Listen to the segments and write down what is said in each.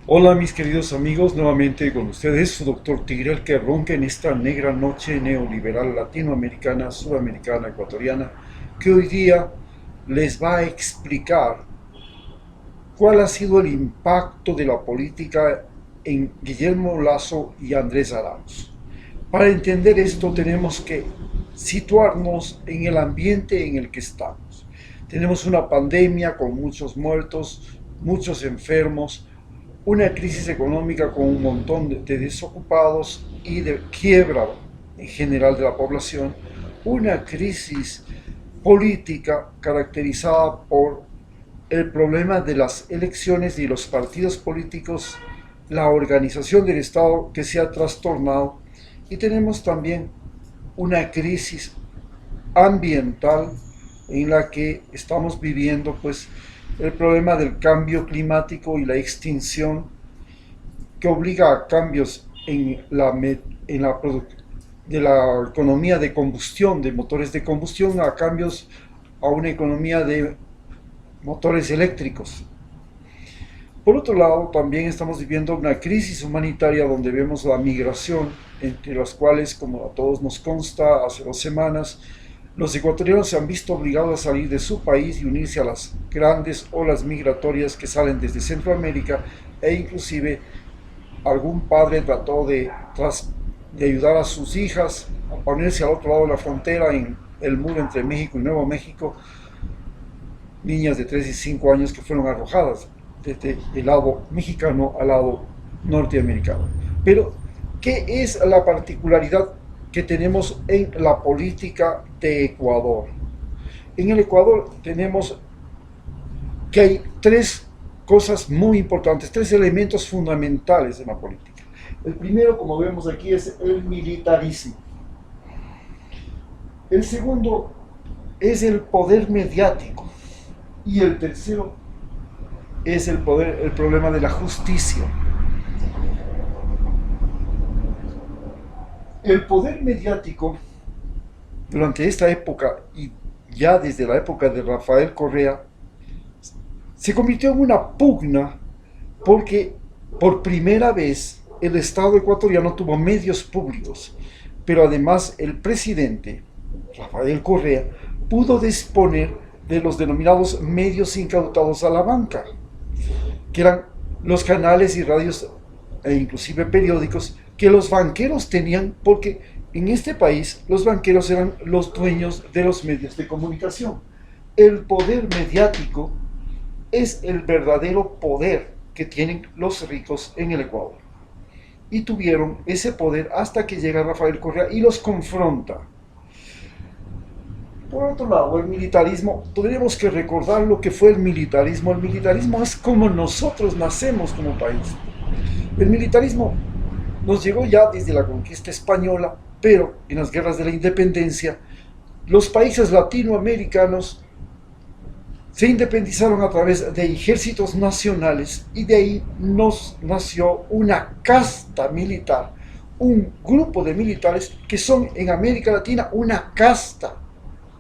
Hola mis queridos amigos, nuevamente con ustedes su doctor Tigre, el que ronca en esta negra noche neoliberal latinoamericana, sudamericana, ecuatoriana, que hoy día les va a explicar cuál ha sido el impacto de la política en Guillermo Lasso y Andrés Arauz. Para entender esto tenemos que situarnos en el ambiente en el que estamos. Tenemos una pandemia con muchos muertos, muchos enfermos, una crisis económica con un montón de desocupados y de quiebra en general de la población, una crisis política caracterizada por el problema de las elecciones y los partidos políticos, la organización del Estado que se ha trastornado, y tenemos también una crisis ambiental en la que estamos viviendo pues el problema del cambio climático y la extinción que obliga a cambios de la economía de combustión, de motores de combustión, a cambios a una economía de motores eléctricos. Por otro lado, también estamos viviendo una crisis humanitaria donde vemos la migración, entre las cuales, como a todos nos consta, hace 2 semanas, los ecuatorianos se han visto obligados a salir de su país y unirse a las grandes olas migratorias que salen desde Centroamérica, e inclusive algún padre trató de ayudar a sus hijas a ponerse al otro lado de la frontera en el muro entre México y Nuevo México, niñas de 3 y 5 años que fueron arrojadas desde el lado mexicano al lado norteamericano. Pero, ¿qué es la particularidad que tenemos en la política de Ecuador? En el Ecuador tenemos que hay tres cosas muy importantes, tres elementos fundamentales en la política. El primero, como vemos aquí, es el militarismo. El segundo es el poder mediático. Y el tercero es el problema de la justicia. El poder mediático durante esta época y ya desde la época de Rafael Correa se convirtió en una pugna porque por primera vez el Estado ecuatoriano tuvo medios públicos, pero además el presidente Rafael Correa pudo disponer de los denominados medios incautados a la banca, que eran los canales y radios e inclusive periódicos que los banqueros tenían, porque en este país los banqueros eran los dueños de los medios de comunicación. El poder mediático es el verdadero poder que tienen los ricos en el Ecuador. Y tuvieron ese poder hasta que llega Rafael Correa y los confronta. Por otro lado, el militarismo, tendríamos que recordar lo que fue el militarismo. El militarismo es como nosotros nacemos como país. El militarismo nos llegó ya desde la conquista española, pero en las guerras de la independencia, los países latinoamericanos se independizaron a través de ejércitos nacionales, y de ahí nos nació una casta militar, un grupo de militares que son en América Latina una casta,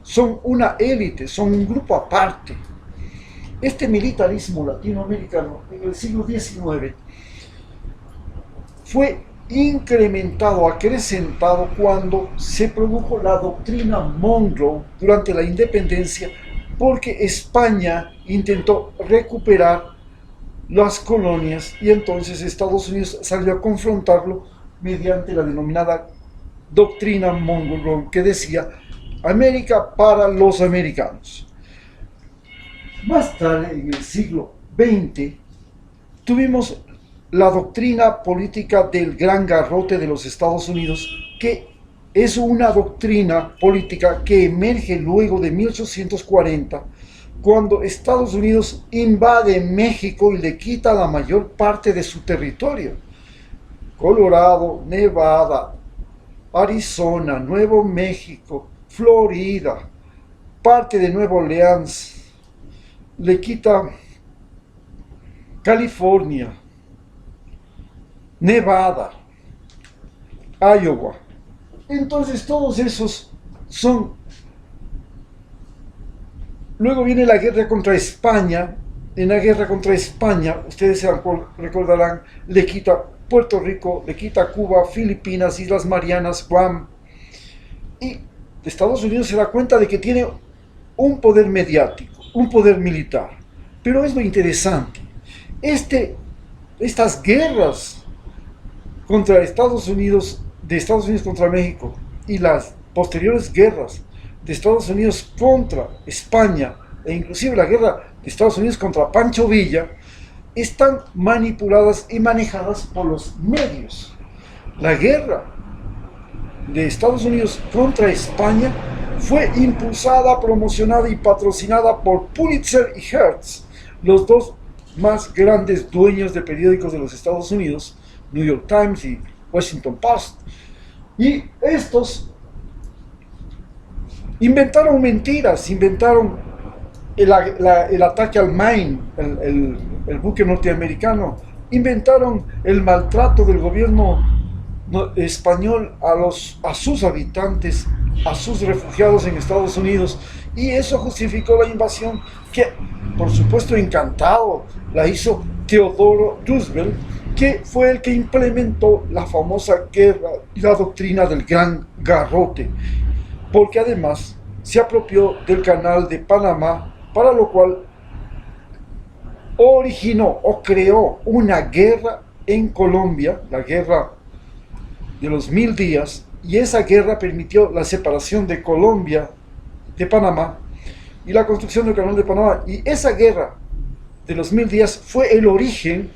son una élite, son un grupo aparte. Este militarismo latinoamericano en el siglo XIX fue incrementado, acrecentado cuando se produjo la doctrina Monroe durante la independencia, porque España intentó recuperar las colonias y entonces Estados Unidos salió a confrontarlo mediante la denominada doctrina Monroe, que decía América para los americanos. Más tarde, en el siglo XX, tuvimos la doctrina política del gran garrote de los Estados Unidos, que es una doctrina política que emerge luego de 1840, cuando Estados Unidos invade México y le quita la mayor parte de su territorio. Colorado, Nevada, Arizona, Nuevo México, Florida, parte de Nueva Orleans, le quita California, Nevada, Iowa. Entonces todos esos son... Luego viene la guerra contra España, en la guerra contra España, ustedes recordarán, le quita Puerto Rico, le quita Cuba, Filipinas, Islas Marianas, Guam, y Estados Unidos se da cuenta de que tiene un poder mediático, un poder militar. Pero es lo interesante, estas guerras contra Estados Unidos, de Estados Unidos contra México, y las posteriores guerras de Estados Unidos contra España, e inclusive la guerra de Estados Unidos contra Pancho Villa, están manipuladas y manejadas por los medios. La guerra de Estados Unidos contra España fue impulsada, promocionada y patrocinada por Pulitzer y Hearst, los dos más grandes dueños de periódicos de los Estados Unidos, New York Times y Washington Post. Y estos inventaron mentiras, inventaron el ataque al Maine, el buque norteamericano, inventaron el maltrato del gobierno español a sus habitantes, a sus refugiados en Estados Unidos, y eso justificó la invasión que, por supuesto, encantado, la hizo Theodore Roosevelt, que fue el que implementó la famosa guerra y la doctrina del Gran Garrote, porque además se apropió del Canal de Panamá, para lo cual originó o creó una guerra en Colombia, la guerra de los 1000 días, y esa guerra permitió la separación de Colombia de Panamá y la construcción del Canal de Panamá. Y esa guerra de los 1000 días fue el origen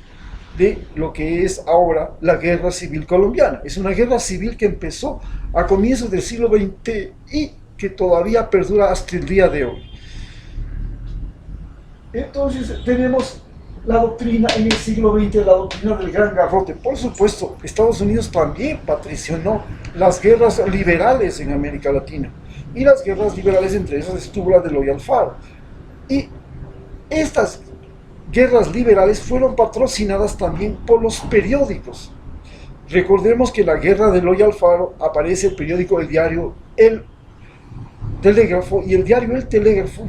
de lo que es ahora la Guerra Civil Colombiana. Es una guerra civil que empezó a comienzos del siglo XX y que todavía perdura hasta el día de hoy. Entonces tenemos la doctrina en el siglo XX, la doctrina del Gran Garrote. Por supuesto, Estados Unidos también patrocinó las guerras liberales en América Latina. Y las guerras liberales, entre esas estuvo la de Eloy Alfaro. Y estas guerras liberales fueron patrocinadas también por los periódicos. Recordemos que en la guerra de Eloy Alfaro aparece el periódico, el diario El Telégrafo, y el diario El Telégrafo,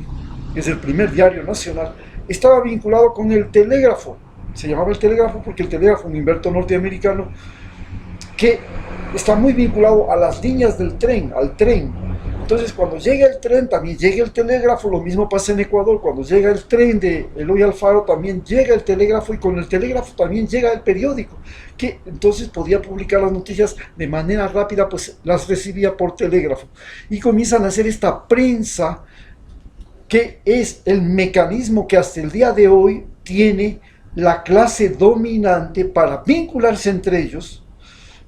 que es el primer diario nacional, estaba vinculado con el telégrafo. Se llamaba el telégrafo porque el telégrafo, un invento norteamericano que está muy vinculado a las líneas del tren, al tren. Entonces, cuando llega el tren, también llega el telégrafo. Lo mismo pasa en Ecuador. Cuando llega el tren de Eloy Alfaro, también llega el telégrafo, y con el telégrafo también llega el periódico, que entonces podía publicar las noticias de manera rápida, pues las recibía por telégrafo. Y comienzan a hacer esta prensa, que es el mecanismo que hasta el día de hoy tiene la clase dominante para vincularse entre ellos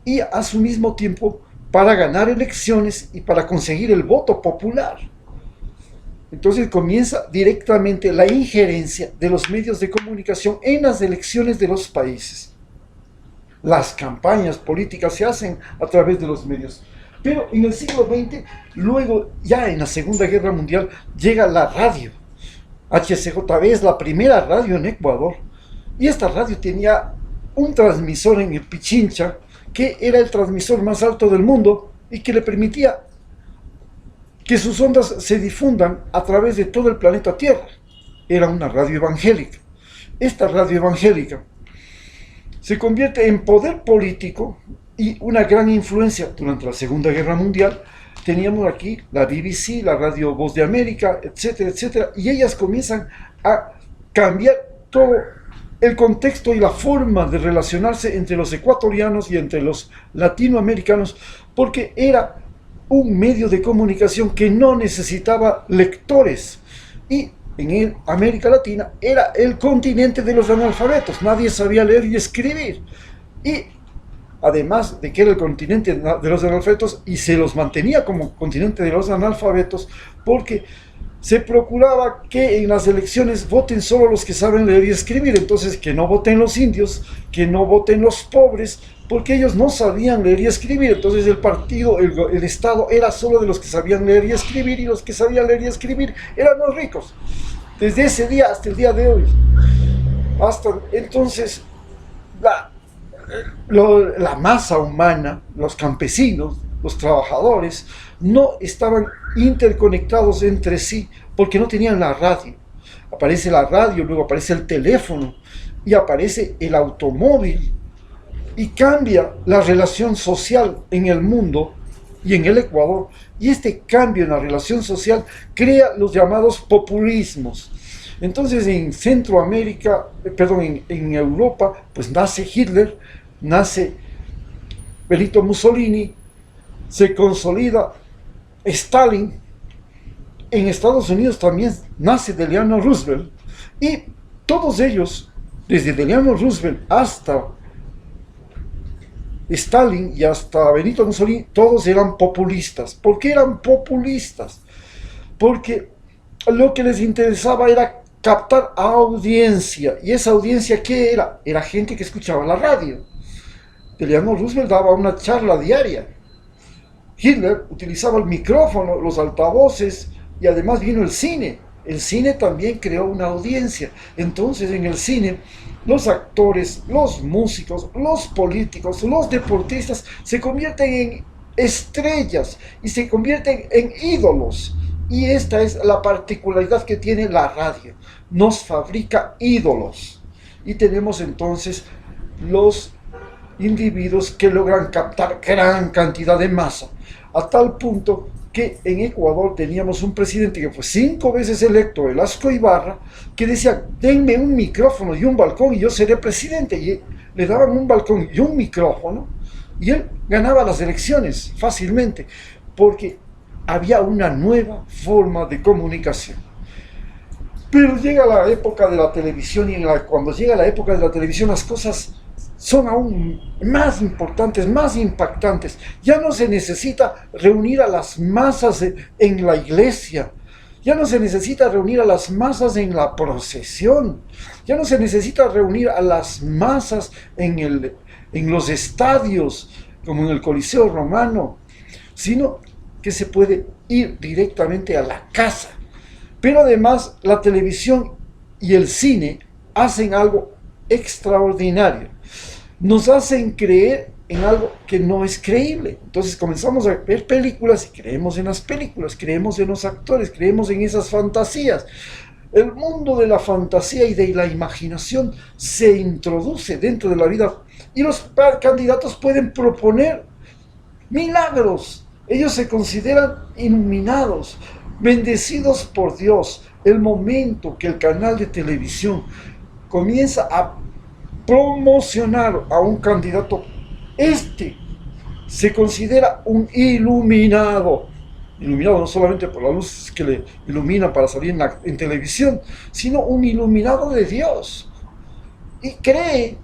y a su mismo tiempo para ganar elecciones y para conseguir el voto popular. Entonces comienza directamente la injerencia de los medios de comunicación en las elecciones de los países. Las campañas políticas se hacen a través de los medios. Pero en el siglo XX, luego ya en la Segunda Guerra Mundial, llega la radio. HCJB es la primera radio en Ecuador, y esta radio tenía un transmisor en el Pichincha, que era el transmisor más alto del mundo y que le permitía que sus ondas se difundan a través de todo el planeta Tierra. Era una radio evangélica. Esta radio evangélica se convierte en poder político y una gran influencia durante la Segunda Guerra Mundial. Teníamos aquí la BBC, la Radio Voz de América, etcétera, etcétera, y ellas comienzan a cambiar todo el contexto y la forma de relacionarse entre los ecuatorianos y entre los latinoamericanos, porque era un medio de comunicación que no necesitaba lectores. Y en América Latina era el continente de los analfabetos, nadie sabía leer y escribir. Y además de que era el continente de los analfabetos, y se los mantenía como continente de los analfabetos, porque se procuraba que en las elecciones voten solo los que saben leer y escribir. Entonces, que no voten los indios, que no voten los pobres, porque ellos no sabían leer y escribir. Entonces el partido, el Estado era solo de los que sabían leer y escribir, y los que sabían leer y escribir eran los ricos. Desde ese día hasta el día de hoy. Hasta entonces, la masa humana, los campesinos, los trabajadores, no estaban interconectados entre sí porque no tenían la radio. aparece la radio, luego aparece el teléfono y aparece el automóvil y cambia la relación social en el mundo y en el Ecuador. Y este cambio en la relación social crea los llamados populismos. Entonces en Centroamérica, perdón, en Europa, pues nace Hitler, nace Benito Mussolini, se consolida Stalin. En Estados Unidos también nace Delano Roosevelt, y todos ellos, desde Delano Roosevelt hasta Stalin y hasta Benito Mussolini, todos eran populistas. ¿Por qué eran populistas? Porque lo que les interesaba era captar audiencia. ¿Y esa audiencia qué era? Era gente que escuchaba la radio. Delano Roosevelt daba una charla diaria. Hitler utilizaba el micrófono, los altavoces, y además vino el cine. El cine también creó una audiencia. Entonces en el cine los actores, los músicos, los políticos, los deportistas se convierten en estrellas y se convierten en ídolos. Y esta es la particularidad que tiene la radio. Nos fabrica ídolos. Y tenemos entonces los individuos que logran captar gran cantidad de masa. A tal punto que en Ecuador teníamos un presidente que fue 5 veces electo, Velasco Ibarra, que decía: denme un micrófono y un balcón y yo seré presidente. Y le daban un balcón y un micrófono y él ganaba las elecciones fácilmente, porque había una nueva forma de comunicación. Pero llega la época de la televisión, y cuando llega la época de la televisión las cosas son aún más importantes, más impactantes. Ya no se necesita reunir a las masas en la iglesia, ya no se necesita reunir a las masas en la procesión, ya no se necesita reunir a las masas en los estadios, como en el Coliseo Romano, sino que se puede ir directamente a la casa. Pero además la televisión y el cine hacen algo extraordinario. Nos hacen creer en algo que no es creíble. Entonces comenzamos a ver películas y creemos en las películas, creemos en los actores, creemos en esas fantasías. El mundo de la fantasía y de la imaginación se introduce dentro de la vida, y los candidatos pueden proponer milagros. Ellos se consideran iluminados, bendecidos por Dios. El momento que el canal de televisión comienza a promocionar a un candidato, este se considera un iluminado no solamente por la luz que le ilumina para salir en televisión, sino un iluminado de Dios, y cree,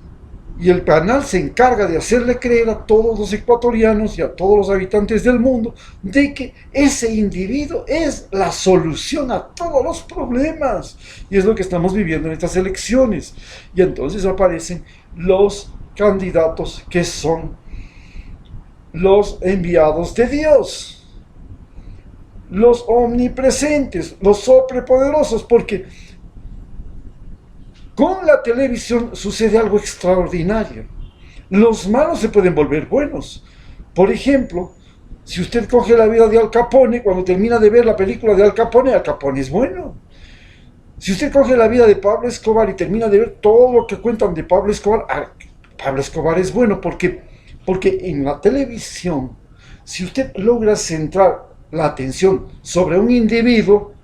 y el canal se encarga de hacerle creer a todos los ecuatorianos y a todos los habitantes del mundo de que ese individuo es la solución a todos los problemas. Y es lo que estamos viviendo en estas elecciones. Y entonces aparecen los candidatos que son los enviados de Dios, los omnipresentes, los sobrepoderosos, porque con la televisión sucede algo extraordinario. Los malos se pueden volver buenos. Por ejemplo, si usted coge la vida de Al Capone, cuando termina de ver la película de Al Capone es bueno. Si usted coge la vida de Pablo Escobar y termina de ver todo lo que cuentan de Pablo Escobar es bueno. Porque en la televisión, si usted logra centrar la atención sobre un individuo,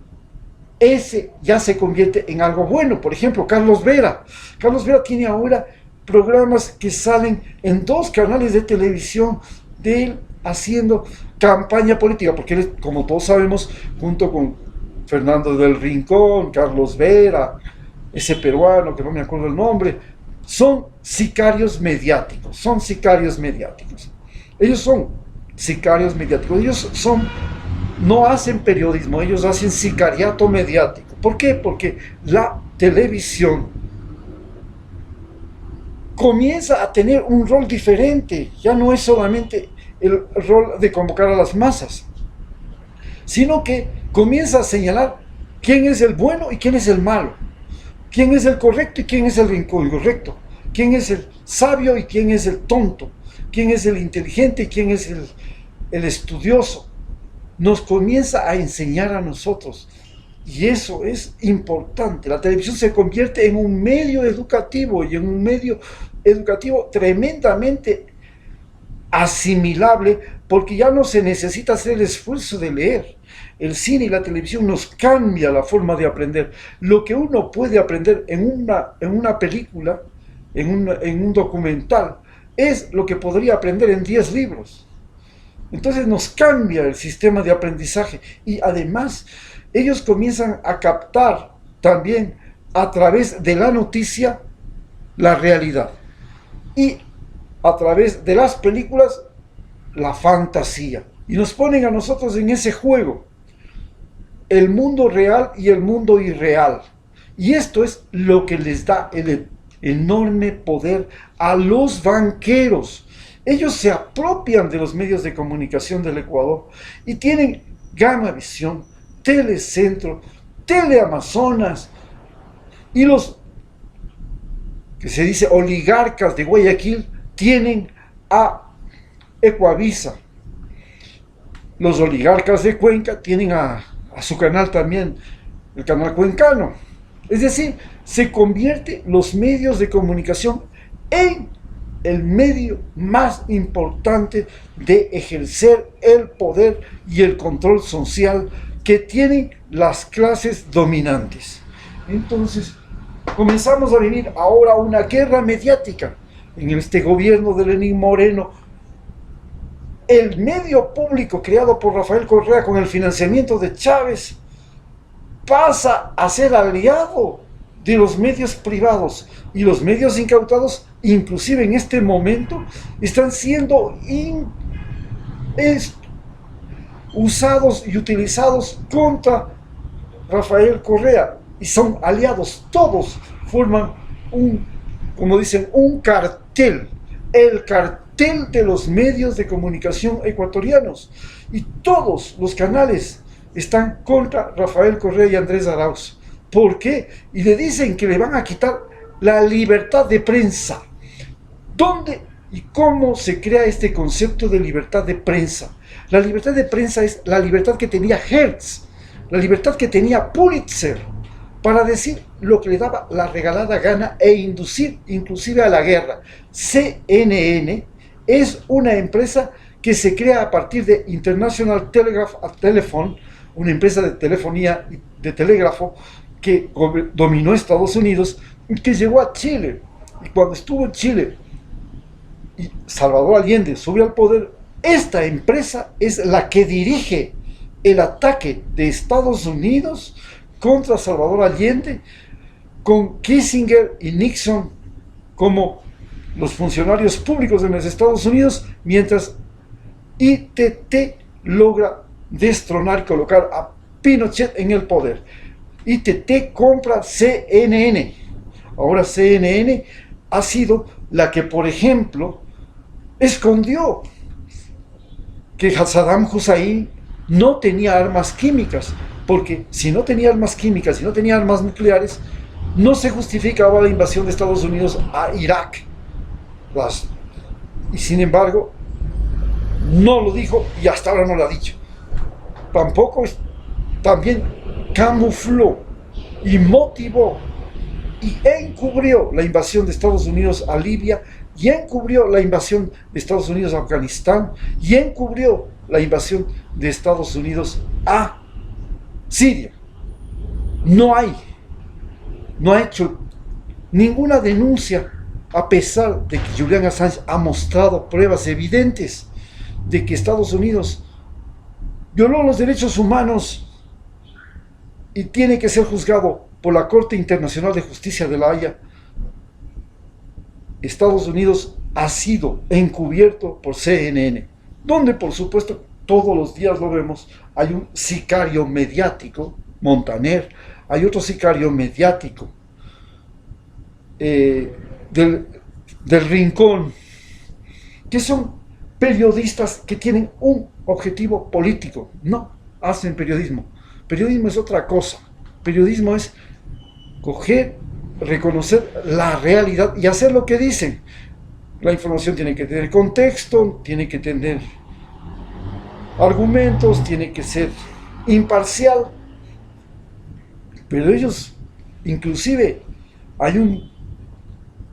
ese ya se convierte en algo bueno. Por ejemplo, Carlos Vera. Carlos Vera tiene ahora programas que salen en 2 canales de televisión de él haciendo campaña política, porque él, como todos sabemos, junto con Fernando del Rincón, Carlos Vera, ese peruano que no me acuerdo el nombre, son sicarios mediáticos, Ellos son sicarios mediáticos, no hacen periodismo, ellos hacen sicariato mediático. ¿Por qué? Porque la televisión comienza a tener un rol diferente. Ya no es solamente el rol de convocar a las masas, sino que comienza a señalar quién es el bueno y quién es el malo, quién es el correcto y quién es el incorrecto, quién es el sabio y quién es el tonto, quién es el inteligente y quién es el estudioso. Nos comienza a enseñar a nosotros Y eso es importante. La televisión se convierte en un medio educativo y en un medio educativo tremendamente asimilable porque ya no se necesita hacer el esfuerzo de leer. El cine y la televisión nos cambia la forma de aprender. Lo que uno puede aprender en una película, en un documental, es lo que podría aprender en 10 libros. Entonces nos cambia el sistema de aprendizaje y además ellos comienzan a captar también a través de la noticia la realidad y a través de las películas la fantasía y nos ponen a nosotros en ese juego, el mundo real y el mundo irreal, y esto es lo que les da el enorme poder a los banqueros. Ellos se apropian de los medios de comunicación del Ecuador y tienen Gamavisión, Telecentro, Teleamazonas y los que se dice oligarcas de Guayaquil tienen a Ecuavisa. Los oligarcas de Cuenca tienen a su canal también, el canal cuencano. Es decir, se convierte los medios de comunicación en el medio más importante de ejercer el poder y el control social que tienen las clases dominantes. Entonces, comenzamos a vivir ahora una guerra mediática en este gobierno de Lenín Moreno. El medio público creado por Rafael Correa con el financiamiento de Chávez pasa a ser aliado de los medios privados y los medios incautados, inclusive en este momento, están siendo usados y utilizados contra Rafael Correa y son aliados, todos forman como dicen, un cartel, el cartel de los medios de comunicación ecuatorianos, y todos los canales están contra Rafael Correa y Andrés Arauz. ¿Por qué? Y le dicen que le van a quitar la libertad de prensa. ¿Dónde y cómo se crea este concepto de libertad de prensa? La libertad de prensa es la libertad que tenía Hertz, la libertad que tenía Pulitzer, para decir lo que le daba la regalada gana e inducir inclusive a la guerra. CNN es una empresa que se crea a partir de International Telegraph Telephone, una empresa de telefonía y de telégrafo que dominó Estados Unidos y que llegó a Chile. Y cuando estuvo en Chile y Salvador Allende sube al poder, esta empresa es la que dirige el ataque de Estados Unidos contra Salvador Allende, con Kissinger y Nixon como los funcionarios públicos de los Estados Unidos, mientras ITT logra destronar y colocar a Pinochet en el poder. ITT compra CNN. Ahora CNN ha sido la que, por ejemplo, escondió que Saddam Hussein no tenía armas químicas, porque si no tenía armas químicas, si no tenía armas nucleares, no se justificaba la invasión de Estados Unidos a Irak. Y sin embargo, no lo dijo y hasta ahora no lo ha dicho. Tampoco también camufló y motivó y encubrió la invasión de Estados Unidos a Libia, y encubrió la invasión de Estados Unidos a Afganistán, y encubrió la invasión de Estados Unidos a Siria. No ha hecho ninguna denuncia, a pesar de que Julian Assange ha mostrado pruebas evidentes de que Estados Unidos violó los derechos humanos y tiene que ser juzgado por la Corte Internacional de Justicia de La Haya. Estados Unidos ha sido encubierto por CNN, donde por supuesto todos los días lo vemos. Hay un sicario mediático, Montaner, hay otro sicario mediático del Rincón, que son periodistas que tienen un objetivo político, no hacen periodismo. Periodismo es otra cosa. Periodismo es coger, reconocer la realidad y hacer lo que dicen. La información tiene que tener contexto, tiene que tener argumentos, tiene que ser imparcial. Pero ellos, inclusive, hay un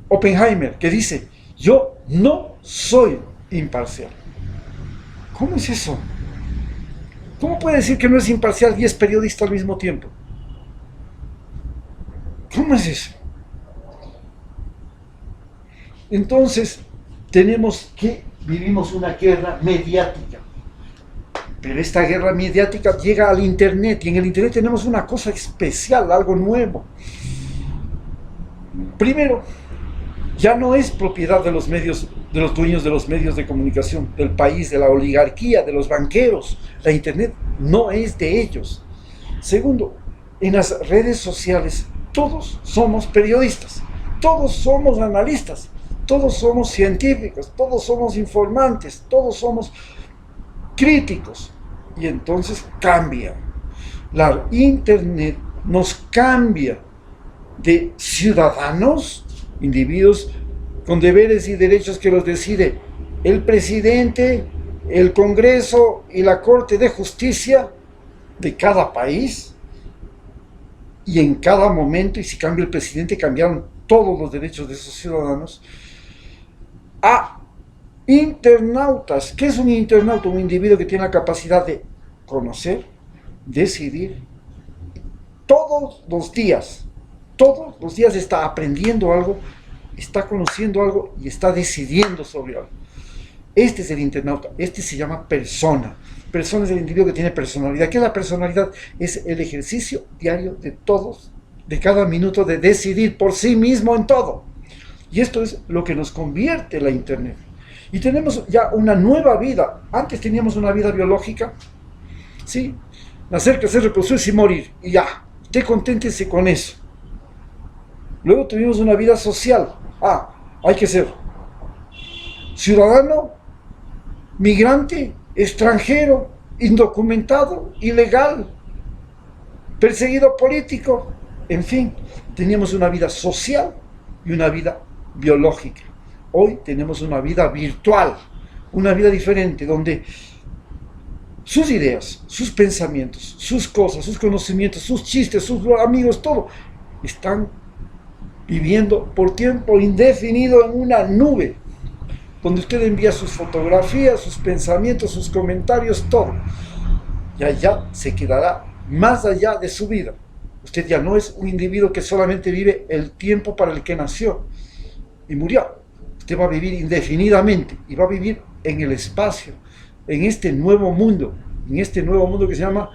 Oppenheimer que dice, yo no soy imparcial. ¿Cómo es eso? ¿Cómo puede decir que no es imparcial y es periodista al mismo tiempo? ¿Cómo es eso? Entonces, vivimos una guerra mediática. Pero esta guerra mediática llega al Internet, y en el Internet tenemos una cosa especial, algo nuevo. Primero, ya no es propiedad de los medios, de los dueños de los medios de comunicación, del país, de la oligarquía, de los banqueros. La Internet no es de ellos. Segundo, en las redes sociales todos somos periodistas, todos somos analistas, todos somos científicos, todos somos informantes, todos somos críticos. Y entonces cambia. La Internet nos cambia de ciudadanos, individuos con deberes y derechos que los decide el presidente, el Congreso y la Corte de Justicia de cada país, y en cada momento, y si cambia el presidente, cambiaron todos los derechos de esos ciudadanos, a internautas. ¿Qué es un internauta? Un individuo que tiene la capacidad de conocer, decidir, todos los días está aprendiendo algo, está conociendo algo y está decidiendo sobre algo. Este es el internauta, este se llama persona. Persona es el individuo que tiene personalidad. ¿Qué es la personalidad? Es el ejercicio diario de todos, de cada minuto, de decidir por sí mismo en todo. Y esto es lo que nos convierte la Internet. Y tenemos ya una nueva vida. Antes teníamos una vida biológica, ¿sí? Nacer, crecer, reproducirse y morir. Y ya, usted conténtese con eso. Luego tuvimos una vida social. Hay que ser ciudadano, migrante, extranjero, indocumentado, ilegal, perseguido político, en fin, teníamos una vida social y una vida biológica. Hoy tenemos una vida virtual, una vida diferente, donde sus ideas, sus pensamientos, sus cosas, sus conocimientos, sus chistes, sus amigos, todo, están viviendo por tiempo indefinido en una nube, donde usted envía sus fotografías, sus pensamientos, sus comentarios, todo. Y allá se quedará más allá de su vida. Usted ya no es un individuo que solamente vive el tiempo para el que nació y murió. Usted va a vivir indefinidamente y va a vivir en el espacio, en este nuevo mundo que se llama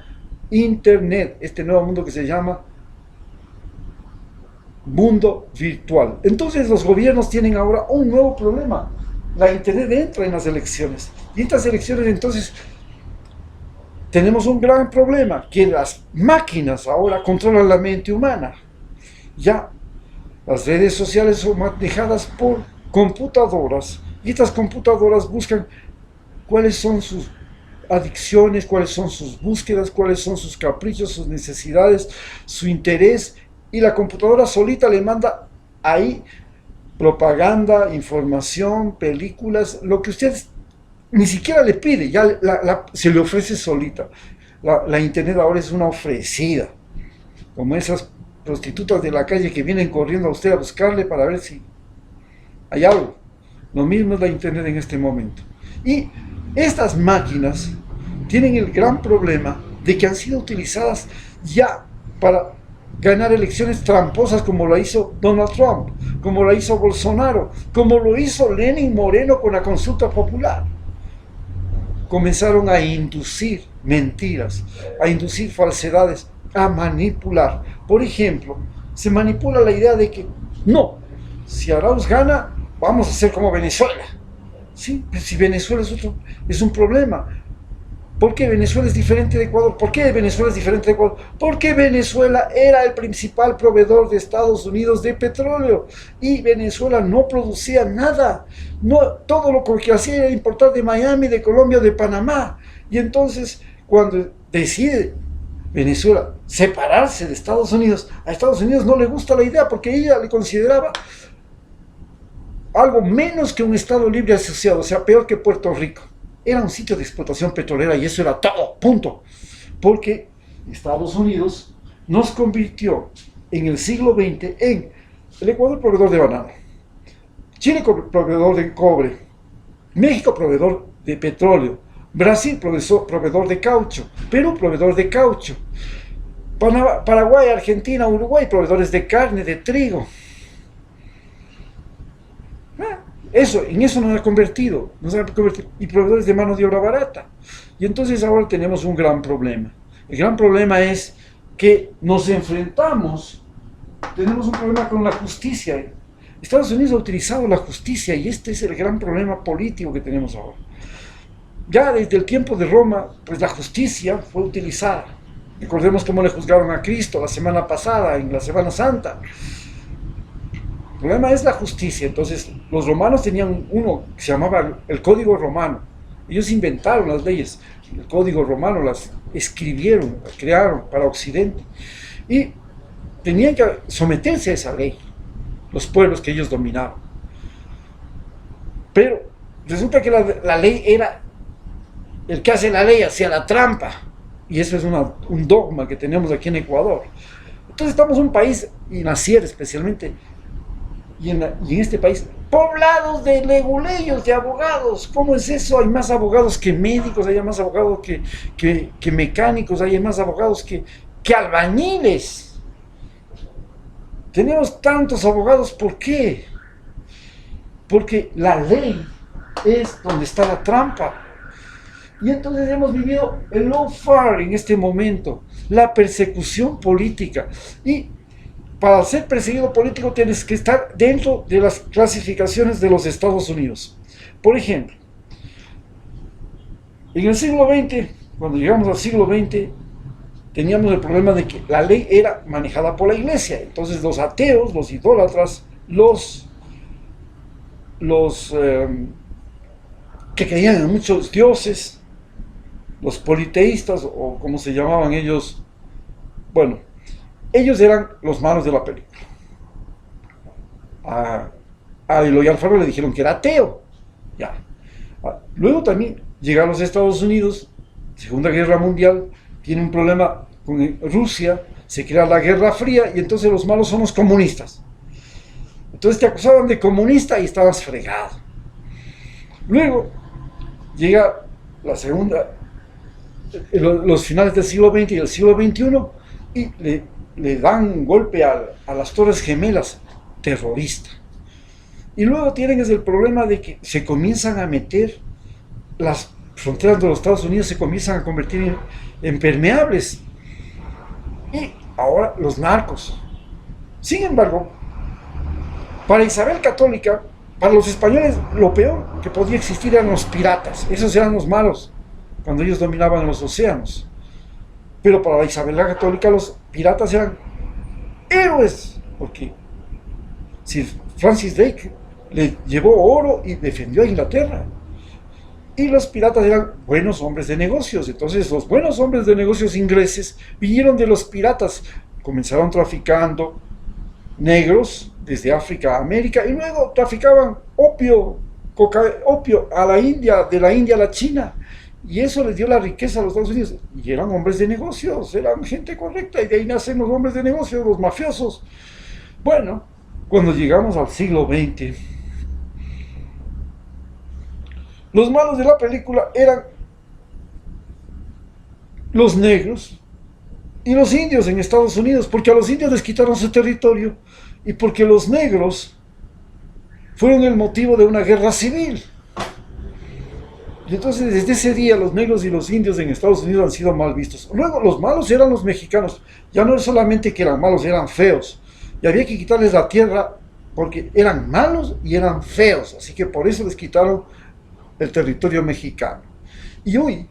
Internet, este nuevo mundo que se llama mundo virtual. Entonces los gobiernos tienen ahora un nuevo problema. La Internet entra en las elecciones. Y estas elecciones entonces tenemos un gran problema, que las máquinas ahora controlan la mente humana. Ya las redes sociales son manejadas por computadoras. Y estas computadoras buscan cuáles son sus adicciones, cuáles son sus búsquedas, cuáles son sus caprichos, sus necesidades, su interés. Y la computadora solita le manda ahí propaganda, información, películas, lo que usted ni siquiera le pide, ya se le ofrece solita. La Internet ahora es una ofrecida, como esas prostitutas de la calle que vienen corriendo a usted a buscarle para ver si hay algo. Lo mismo es la Internet en este momento. Y estas máquinas tienen el gran problema de que han sido utilizadas ya para ganar elecciones tramposas, como lo hizo Donald Trump, como lo hizo Bolsonaro, como lo hizo Lenin Moreno con la consulta popular. Comenzaron a inducir mentiras, a inducir falsedades, a manipular. Por ejemplo, se manipula la idea de que no, si Arauz gana, vamos a ser como Venezuela. Sí, pero si Venezuela es un problema. ¿Por qué Venezuela es diferente de Ecuador? ¿Por qué Venezuela es diferente de Ecuador? Porque Venezuela era el principal proveedor de Estados Unidos de petróleo y Venezuela no producía nada. No, todo lo que hacía era importar de Miami, de Colombia, de Panamá. Y entonces, cuando decide Venezuela separarse de Estados Unidos, a Estados Unidos no le gusta la idea porque ella le consideraba algo menos que un Estado libre asociado, o sea, peor que Puerto Rico. Era un sitio de explotación petrolera y eso era todo, punto. Porque Estados Unidos nos convirtió en el siglo XX en el Ecuador proveedor de banano, Chile proveedor de cobre, México proveedor de petróleo, Brasil proveedor de caucho, Perú proveedor de caucho, Paraguay, Argentina, Uruguay proveedores de carne, de trigo. En eso nos ha convertido, y proveedores de mano de obra barata. Y entonces ahora tenemos un gran problema. El gran problema es que nos enfrentamos, tenemos un problema con la justicia. Estados Unidos ha utilizado la justicia y este es el gran problema político que tenemos ahora. Ya desde el tiempo de Roma, pues la justicia fue utilizada. Recordemos cómo le juzgaron a Cristo la semana pasada, en la Semana Santa. El problema es la justicia. Entonces, los romanos tenían uno que se llamaba el Código Romano. Ellos inventaron las leyes. El Código Romano las escribieron, las crearon para Occidente. Y tenían que someterse a esa ley, los pueblos que ellos dominaban. Pero resulta que la ley era, el que hace la ley hacía la trampa. Y eso es un dogma que tenemos aquí en Ecuador. Entonces estamos en un país, y Nacier especialmente, y en este país, poblados de leguleyos, de abogados. ¿Cómo es eso? Hay más abogados que médicos, hay más abogados que mecánicos, hay más abogados que albañiles. Tenemos tantos abogados, ¿por qué? Porque la ley es donde está la trampa. Y entonces hemos vivido el lawfare en este momento, la persecución política. Y para ser perseguido político tienes que estar dentro de las clasificaciones de los Estados Unidos. Por ejemplo, en el siglo XX, cuando llegamos al siglo XX, teníamos el problema de que la ley era manejada por la iglesia. Entonces los ateos, los idólatras, los que creían en muchos dioses, los politeístas, o como se llamaban ellos, bueno, ellos eran los malos de la película. A Eloy Alfaro le dijeron que era ateo. Ya. Luego también llega a los Estados Unidos, Segunda Guerra Mundial, tiene un problema con Rusia, se crea la Guerra Fría y entonces los malos son los comunistas. Entonces te acusaban de comunista y estabas fregado. Luego llega los finales del siglo XX y el siglo XXI y le dan un golpe a las Torres Gemelas, terrorista. Y luego tienen el problema de que se comienzan a meter, las fronteras de los Estados Unidos se comienzan a convertir en permeables. Y ahora los narcos. Sin embargo, para Isabel Católica, para los españoles, lo peor que podía existir eran los piratas. Esos eran los malos, cuando ellos dominaban los océanos. Pero para la Isabel la Católica, los piratas eran héroes, porque Sir Francis Drake le llevó oro y defendió a Inglaterra. Y los piratas eran buenos hombres de negocios. Entonces los buenos hombres de negocios ingleses vinieron de los piratas, comenzaron traficando negros desde África a América y luego traficaban opio a la India, de la India a la China. Y eso les dio la riqueza a los Estados Unidos. Y eran hombres de negocios, eran gente correcta, y de ahí nacen los hombres de negocios, los mafiosos. Bueno, cuando llegamos al siglo XX, los malos de la película eran los negros y los indios en Estados Unidos, porque a los indios les quitaron su territorio y porque los negros fueron el motivo de una guerra civil. Y entonces desde ese día los negros y los indios en Estados Unidos han sido mal vistos. Luego los malos eran los mexicanos. Ya no es solamente que eran malos, eran feos. Y había que quitarles la tierra porque eran malos y eran feos. Así que por eso les quitaron el territorio mexicano. Y hoy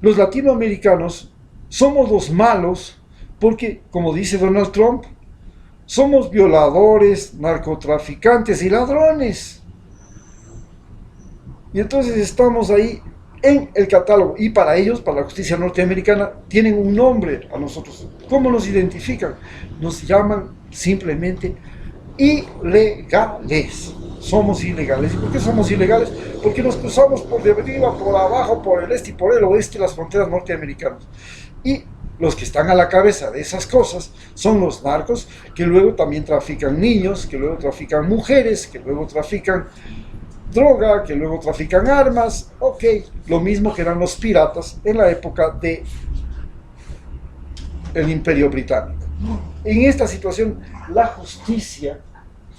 los latinoamericanos somos los malos porque, como dice Donald Trump, somos violadores, narcotraficantes y ladrones. Y entonces estamos ahí en el catálogo. Y para ellos, para la justicia norteamericana, tienen un nombre a nosotros. ¿Cómo nos identifican? Nos llaman simplemente ilegales. Somos ilegales. ¿Y por qué somos ilegales? Porque nos cruzamos por de arriba, por abajo, por el este y por el oeste las fronteras norteamericanas. Y los que están a la cabeza de esas cosas son los narcos, que luego también trafican niños, que luego trafican mujeres, que luego trafican droga, que luego trafican armas. Ok, lo mismo que eran los piratas en la época de el Imperio Británico. En esta situación, la justicia,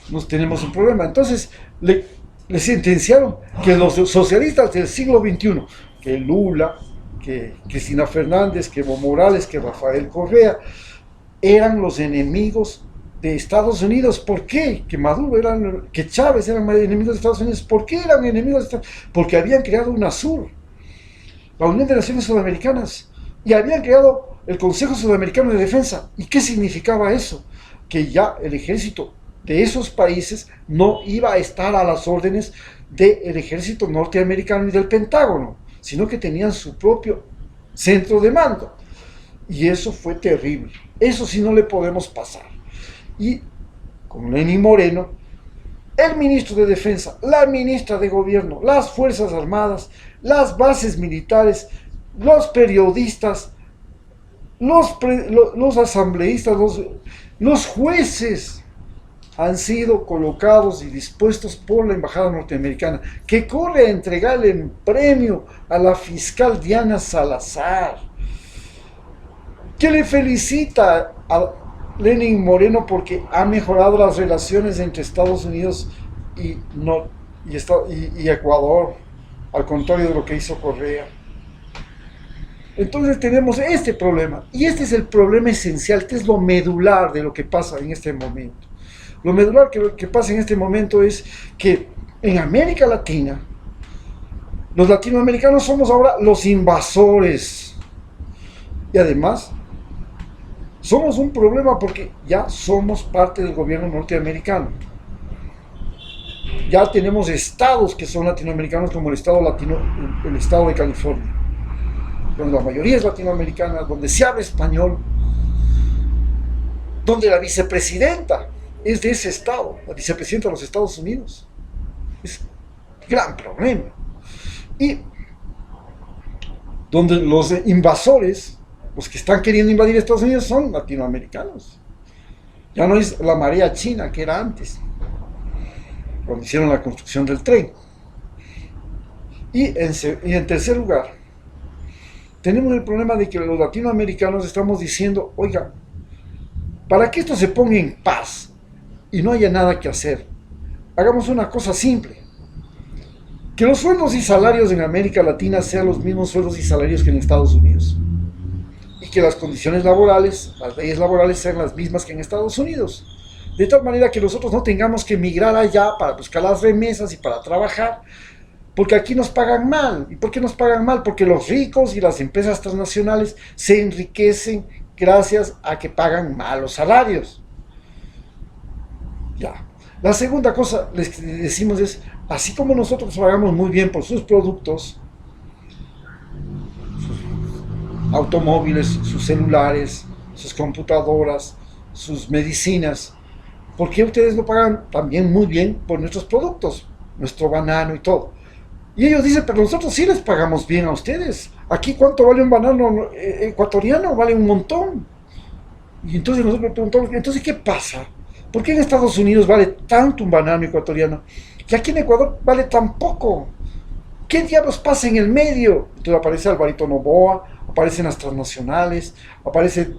nos tenemos un problema. Entonces, le sentenciaron que los socialistas del siglo XXI, que Lula, que Cristina Fernández, que Evo Morales, que Rafael Correa, eran los enemigos de Estados Unidos. ¿Por qué? Que Maduro eran, que Chávez eran enemigos de Estados Unidos. ¿Por qué eran enemigos de Estados Unidos? Porque habían creado UNASUR, la Unión de Naciones Sudamericanas, y habían creado el Consejo Sudamericano de Defensa. ¿Y qué significaba eso? Que ya el ejército de esos países no iba a estar a las órdenes del ejército norteamericano y del Pentágono, sino que tenían su propio centro de mando. Y eso fue terrible. Eso sí no le podemos pasar. Y con Lenín Moreno, el ministro de Defensa, la ministra de Gobierno, las Fuerzas Armadas, las bases militares, los periodistas, los asambleístas, los jueces han sido colocados y dispuestos por la embajada norteamericana, que corre a entregarle el premio a la fiscal Diana Salazar, que le felicita a Lenín Moreno porque ha mejorado las relaciones entre Estados Unidos y Ecuador, al contrario de lo que hizo Correa. Entonces tenemos este problema, y este es el problema esencial, este es lo medular de lo que pasa en este momento. Lo medular que pasa en este momento es que en América Latina, los latinoamericanos somos ahora los invasores. Y además, somos un problema porque ya somos parte del gobierno norteamericano. Ya tenemos estados que son latinoamericanos, como el estado de California, donde la mayoría es latinoamericana, donde se habla español, donde la vicepresidenta es de ese estado, la vicepresidenta de los Estados Unidos. Es un gran problema. Y donde los invasores, los que están queriendo invadir Estados Unidos, son latinoamericanos. Ya no es la marea china que era antes, cuando hicieron la construcción del tren. Y en tercer lugar, tenemos el problema de que los latinoamericanos estamos diciendo, oiga, para que esto se ponga en paz y no haya nada que hacer, hagamos una cosa simple: que los sueldos y salarios en América Latina sean los mismos sueldos y salarios que en Estados Unidos, y que las condiciones laborales, las leyes laborales, sean las mismas que en Estados Unidos, de tal manera que nosotros no tengamos que emigrar allá para buscar las remesas y para trabajar, porque aquí nos pagan mal. ¿Y por qué nos pagan mal? Porque los ricos y las empresas transnacionales se enriquecen gracias a que pagan malos salarios. Ya. La segunda cosa les decimos es, así como nosotros pagamos muy bien por sus productos, sus automóviles, sus celulares, sus computadoras, sus medicinas, ¿por qué ustedes no pagan también muy bien por nuestros productos, nuestro banano y todo? Y ellos dicen, pero nosotros sí les pagamos bien a ustedes. Aquí, ¿cuánto vale un banano ecuatoriano? Vale un montón. Y entonces nosotros preguntamos, entonces, ¿qué pasa? ¿Por qué en Estados Unidos vale tanto un banano ecuatoriano y aquí en Ecuador vale tan poco? ¿Qué diablos pasa en el medio? Entonces aparece Alvarito Noboa, aparecen las transnacionales, aparece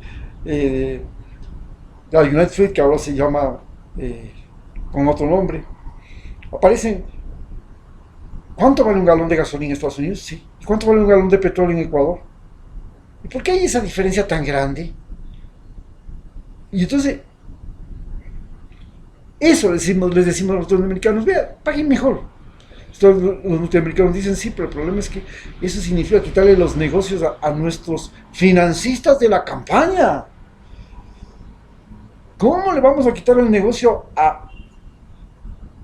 la United Fruit, que ahora se llama con otro nombre. Aparecen, ¿cuánto vale un galón de gasolina en Estados Unidos? Sí. ¿Y cuánto vale un galón de petróleo en Ecuador? ¿Y por qué hay esa diferencia tan grande? Y entonces, eso les decimos a los norteamericanos: vea, paguen mejor. Entonces, los norteamericanos dicen, sí, pero el problema es que eso significa quitarle los negocios a nuestros financistas de la campaña. ¿Cómo le vamos a quitar el negocio a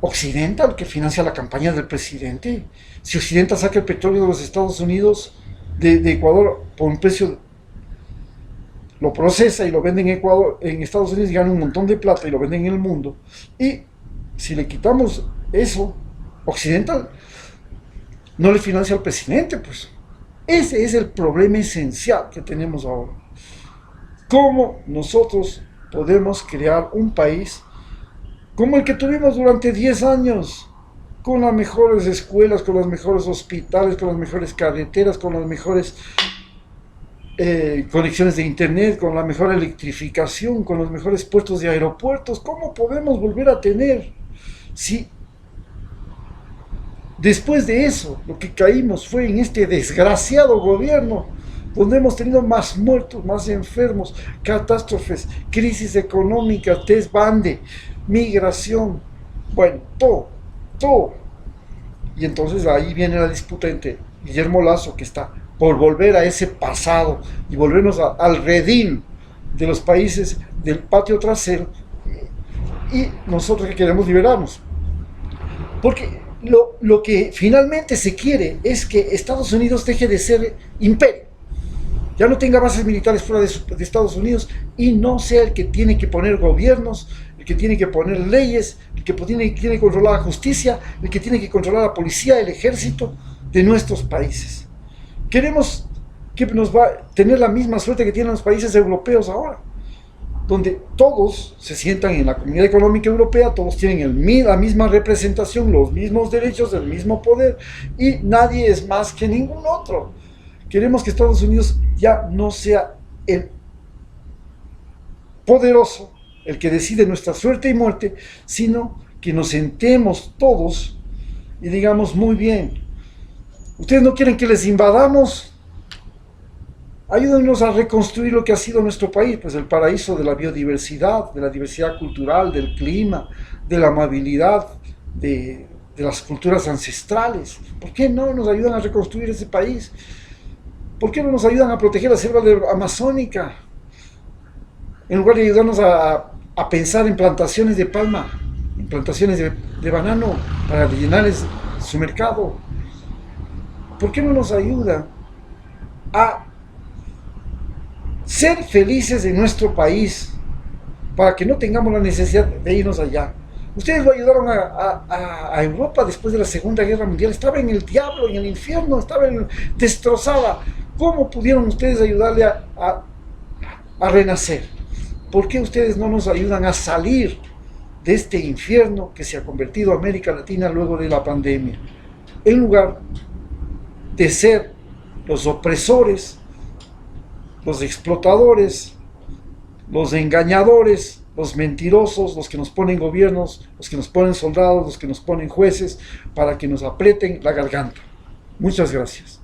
Occidental, que financia la campaña del presidente? Si Occidental saca el petróleo de los Estados Unidos, de Ecuador, por un precio, lo procesa y lo vende en Ecuador, en Estados Unidos, y gana un montón de plata y lo vende en el mundo. Y si le quitamos eso, Occidental no le financia al presidente, pues. Ese es el problema esencial que tenemos ahora. ¿Cómo nosotros podemos crear un país como el que tuvimos durante 10 años? Con las mejores escuelas, con los mejores hospitales, con las mejores carreteras, con las mejores conexiones de internet, con la mejor electrificación, con los mejores puertos de aeropuertos. ¿Cómo podemos volver a tener? Si después de eso lo que caímos fue en este desgraciado gobierno, donde hemos tenido más muertos, más enfermos, catástrofes, crisis económicas, desbande, migración, bueno, todo. Y entonces ahí viene la disputa entre Guillermo Lasso, que está por volver a ese pasado y volvernos al redil de los países del patio trasero, y nosotros que queremos liberarnos. Porque lo que finalmente se quiere es que Estados Unidos deje de ser imperio, ya no tenga bases militares fuera de Estados Unidos y no sea el que tiene que poner gobiernos, el que tiene que poner leyes, el que tiene que controlar la justicia, el que tiene que controlar la policía, el ejército de nuestros países. Queremos que nos va a tener la misma suerte que tienen los países europeos ahora, donde todos se sientan en la Comunidad Económica Europea, todos tienen la misma representación, los mismos derechos, el mismo poder, y nadie es más que ningún otro. Queremos que Estados Unidos ya no sea el poderoso, el que decide nuestra suerte y muerte, sino que nos sentemos todos y digamos: muy bien, ustedes no quieren que les invadamos, ayúdennos a reconstruir lo que ha sido nuestro país, pues el paraíso de la biodiversidad, de la diversidad cultural, del clima, de la amabilidad, de las culturas ancestrales. ¿Por qué no nos ayudan a reconstruir ese país? ¿Por qué no nos ayudan a proteger la selva amazónica? En lugar de ayudarnos a pensar en plantaciones de palma, en plantaciones de banano, para rellenarles su mercado. ¿Por qué no nos ayudan a ser felices en nuestro país, para que no tengamos la necesidad de irnos allá? Ustedes lo ayudaron a Europa después de la Segunda Guerra Mundial. Estaba en el diablo, en el infierno, estaba destrozada. ¿Cómo pudieron ustedes ayudarle a renacer? ¿Por qué ustedes no nos ayudan a salir de este infierno que se ha convertido América Latina luego de la pandemia? En lugar de ser los opresores, los explotadores, los engañadores, los mentirosos, los que nos ponen gobiernos, los que nos ponen soldados, los que nos ponen jueces, para que nos aprieten la garganta. Muchas gracias.